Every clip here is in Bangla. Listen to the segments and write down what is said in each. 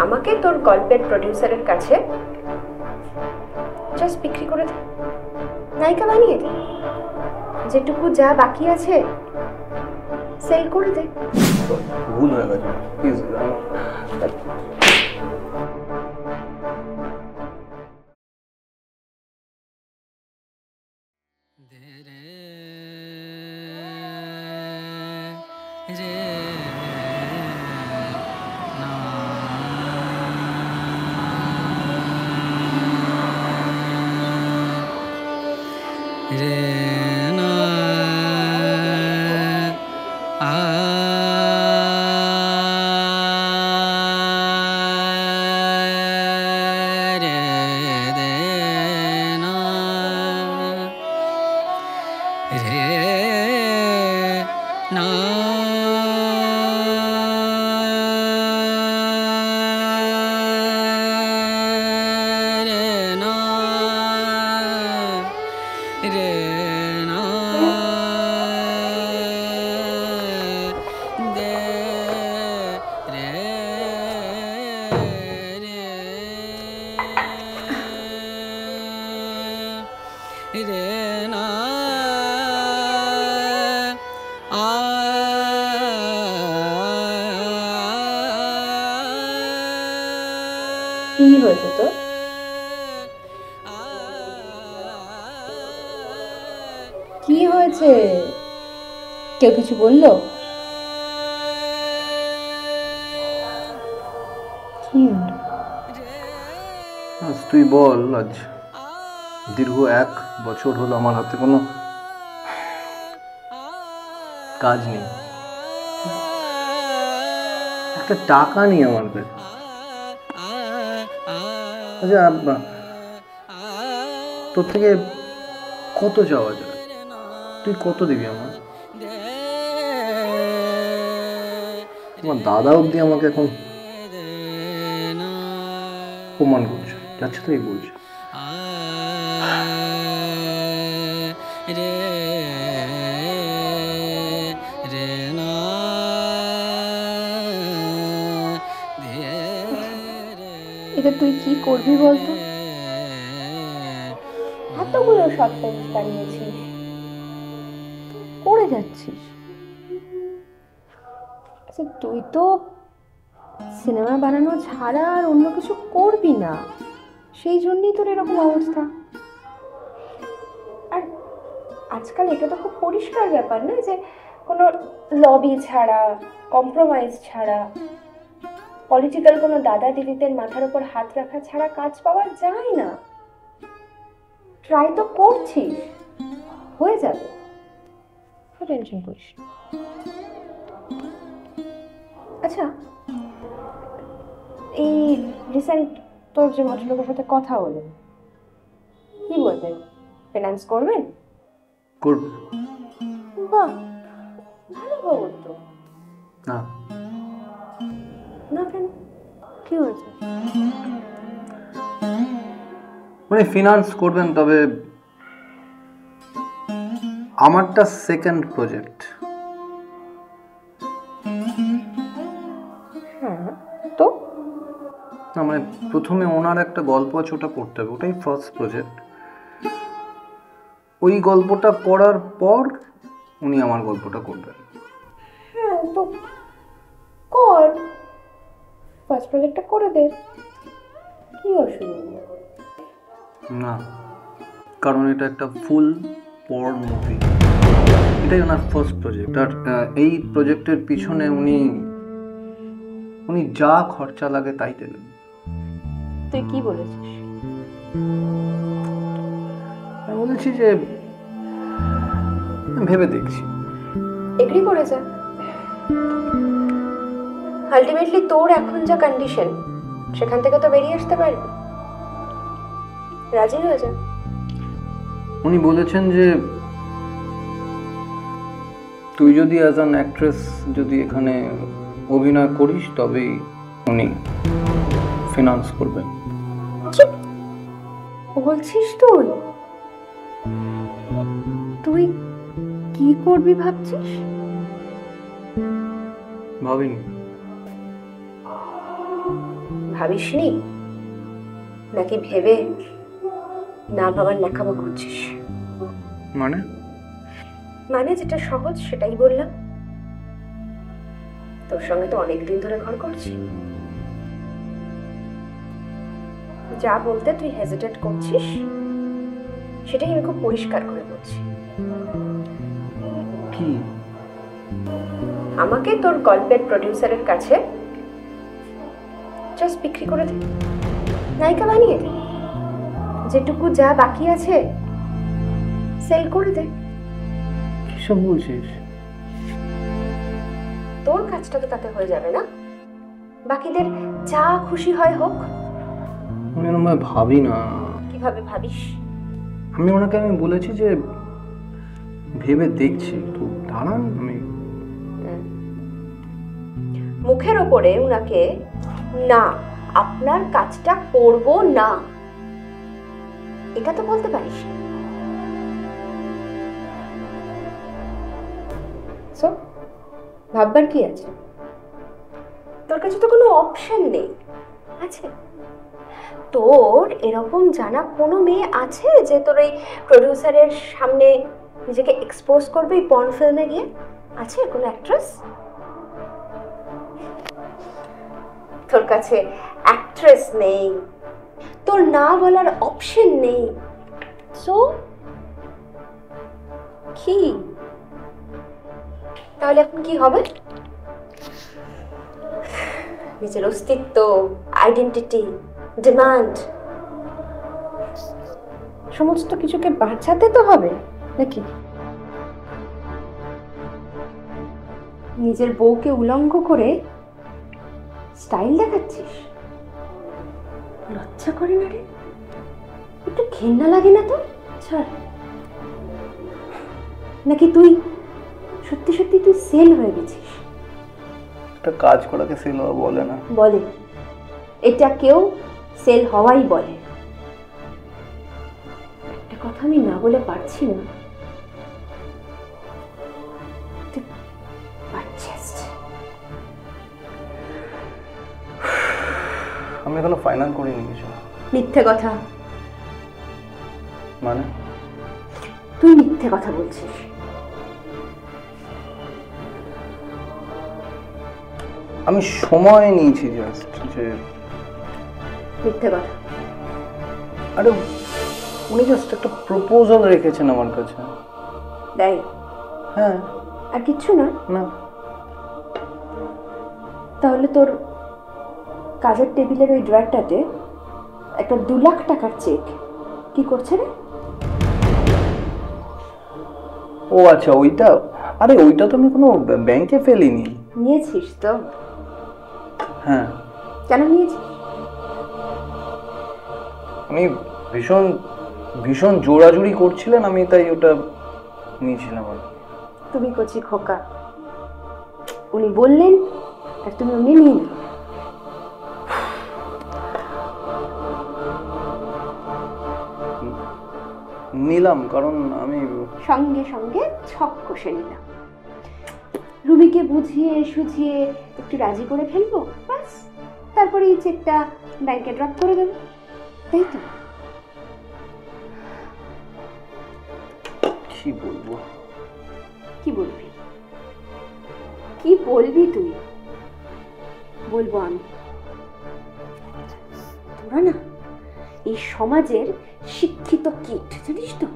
আমাকে তোর গল্পের প্রডিউসারের কাছে জাস্ট বিক্রি করে দে, নায়িকা বানিয়ে দে, যেটুকু যা বাকি আছে সেল করে দে। ভুল হয়ে গেছে, প্লিজ। কি হয়েছে তো? কি হয়েছে? কেউ কিছু বললো? কি আজ তুই বল, আজ দীর্ঘ 1 বছর হলো আমার হাতে কোনো কাজ নেই, একটা টাকা নেই আমার কাছে। আচ্ছা, তোর থেকে কত চাওয়া যায়? তুই কত দিবি আমার? তোমার দাদা অব্দি আমাকে এখন অপমান করছে, যাচ্ছে তাই বলছে। এটা তুই কি করবি বলতো? এতগুলো শর্ট ফিল্ম বানিয়েছিস, করে যাচ্ছিস। আচ্ছা, তুই তো সিনেমা বানানো ছাড়া আর অন্য কিছু করবি না, সেই জন্যই তোর এরকম অবস্থা। আর আজকাল এটা তো খুব পরিষ্কার ব্যাপার না যে কোনো লবি ছাড়া, কম্প্রোমাইজ ছাড়া, পলিটিক্যাল কোনো দাদা দিদিদের মাথার উপর হাত রাখা ছাড়া কাজ পাওয়া যায় না। ট্রাই তো করছিস, হয়ে যাবে, টেনশন করিস। আচ্ছা, এই রিসেন্ট তোর যে ভদ্রলোকের সাথে কথা হলো, কি বলবেন? ফিনান্স করবেন? করবে। বাহ, ভালো খবর তো। না না কেন, কি হয়েছে? মানে ফিনান্স করবেন, তবে আমারটা সেকেন্ড প্রজেক্ট। হ্যাঁ, তো না মানে প্রথমে ওনার একটা গল্প আছে, ওটা করতে হবে, ওটাই ফার্স্ট প্রজেক্ট। ওই গল্পটা করার পর উনি আমার গল্পটা করবেন। হ্যাঁ, তো কর, ফার্স্ট প্রজেক্টটা করে দে, কি অসুবিধা? না, কারণ এটা একটা ফুল পর্ন মুভি, এটাই ওনার ফার্স্ট প্রজেক্ট। আর এই প্রজেক্টের পিছনে উনি যা খরচা লাগে তাই দেবেন। তুই কি বলেছিস? আমি বলেছি যে ভেবে দেখছি। এগ্রি করেছে। আলটিমেটলি তোর এখন যা কন্ডিশন, সেখান থেকে তো বেরিয়ে আসতে পারবি, রাজি হয়ে যা। উনি বলেছেন যে তুই যদি অ্যাজ অ্যান অ্যাক্ট্রেস যদি এখানে অভিনয় করিস, তবেই উনি ফিনান্স করবেন। বলছিস তুই? তুই কি করবি ভাবছিস? ভাবিনি। ভাবিসনি, নাকি ভেবে না ভাবার ন্যাকামো করছিস? মানে মানে যেটা সহজ সেটাই বললাম। তোর সঙ্গে তো অনেকদিন ধরে ঘর করছি, যা বলতে তুই হেজিটেট করছিস সেটাই আমি খুব পরিষ্কার করে বলছি। কি? আমাকে তোর গল্পের প্রডিউসারের কাছে জাস্ট বিক্রি করে দে, নায়িকা বানিয়ে দে, যেটুকু যা বাকি আছে সেল করে দে। কিসব বলছিস? তোর কাজটা তো তাতে হয়ে যাবে না, বাকিদের যা খুশি হয় হোক। আমি এরকম ভাবি না। কিভাবে ভাবিস? আমি বলেছি যে ভেবে দেখছি, তো দাঁড়ান। আমি মুখের ওপরে উনাকে না আপনার কাজটা করব না এটা তো বলতে পারিস। সো ভাববার কি আছে? তোর কাছে তো কোনো অপশন নেই। আছে? তোর এরকম জানা কোনো মেয়ে আছে যে তোর এই প্রডিউসারের সামনে নিজেকে এক্সপোজ করবে এই পর্ন ফিল্মে গিয়ে? আছে কোনো অ্যাক্ট্রেস? তোর কাছে অ্যাক্ট্রেস নেই, তোর না বলার অপশন নেই। সো কি তাহলে এখন কি হবে? নিজের অস্তিত্ব, আইডেন্টিটি, ডিমান্ড সমস্ত কিছুকে বাঁচাতে তো হবে নাকি? নিজের বউকে উলঙ্গ করে স্টাইল দেখাচ্ছিস? লজ্জা করে না রে? একটু ঘেন্না লাগে না তো? ছাড়। নাকি তুই সত্যি সত্যি তুই সেল হয়ে গেছিস? একটা কাজ করাকে সেল হওয়া বলে না। বলে, এটা কেউ সেল হওয়াই বলে। একটা কথা আমি না বলে পারছি না, তুই পারছিস। আমি এখনো ফাইনাল করিনি কিছু। মিথ্যে কথা। মানে তুই মিথ্যে কথা বলছিস। আমি সময় নিয়েছি জাস্ট। যে মিথ্যে কথা। আরে উনি জাস্ট একটা প্রপোজাল রেখেছেন আমার কাছে। দেয়? হ্যাঁ। আর কিচ্ছু না? না। তাহলে তোর কাজের টেবিলের ওই ড্রয়ারটাতে একটা 2 লাখ টাকার চেক কি করছে রে? ও আচ্ছা, ওইটা। আরে ওইটা তো আমি কোনো ব্যাংকে ফেলিনি। নিয়েছিস তো? হ্যাঁ। কেন নিয়েছিস? আমি ভীষণ ভীষণ জোরাজুরি করছিলেন, আমি তাই ওটা নিয়েছিলাম। আর তুমি কচি খোকা, উনি বললেন আর তুমি উনি নিয়ে নিলে। নিলাম কারণ আমি সঙ্গে সঙ্গে ছক কষে নিলাম। রুমিকে বুঝিয়ে সুঝিয়ে একটু রাজি করে ফেলবো, ব্যাস। তারপরে এই চেকটা ব্যাংকে ড্রপ করে দেবো, তাই তো? কি বলবো? কি বলবি? কি বলবি তুই? বলবো আমি। তোরা না এই সমাজের শিক্ষিত কিট, জানিস তো?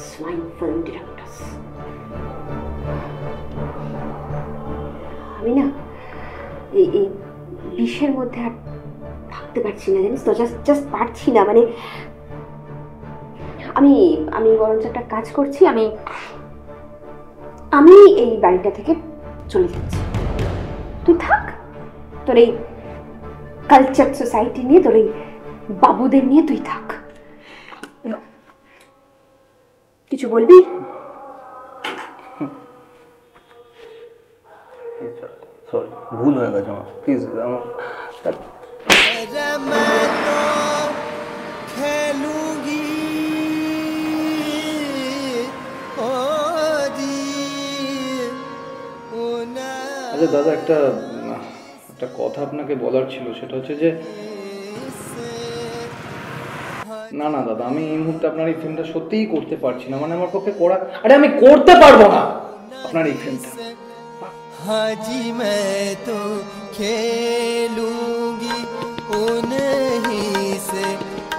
Swine film directors. আমি না এই বিষের মধ্যে আর থাকতে পারছি না, জানিস তো? জাস্ট পারছি না। মানে আমি আমি বরঞ্চ একটা কাজ করছি। আমি এই বাড়িটা থেকে চলে যাচ্ছি। তুই থাক, তোর এই কালচার সোসাইটি নিয়ে, তোর এই বাবুদের নিয়ে তুই থাক। কিছু বলবি? সরি, ভুল হয়ে গেছে আমার, প্লিজ। আচ্ছা দাদা, একটা একটা কথা আপনাকে বলার ছিল, সেটা হচ্ছে যে না না দাদা, আমি এই মুহূর্তে আপনার এই ফিল্মটা সত্যিই করতে পারছি না, মানে আমার পক্ষে করা, আরে আমি করতে পারবো না আপনার এই ফিল্মটা। हाजी मैं तो खेलूंगी उन्हीं से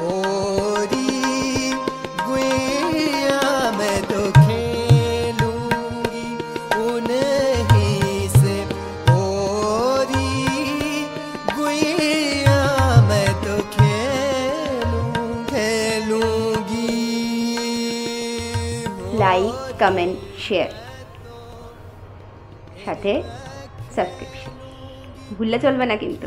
होरी गुइया, मैं तो खेलूंगी उन्हीं से होरी गुइया, मैं तो खेलूंगी। লাইক, কমেন্ট, শেয়ার, সাথে সাবস্ক্রিপশন ভুললে চলবে না কিন্তু।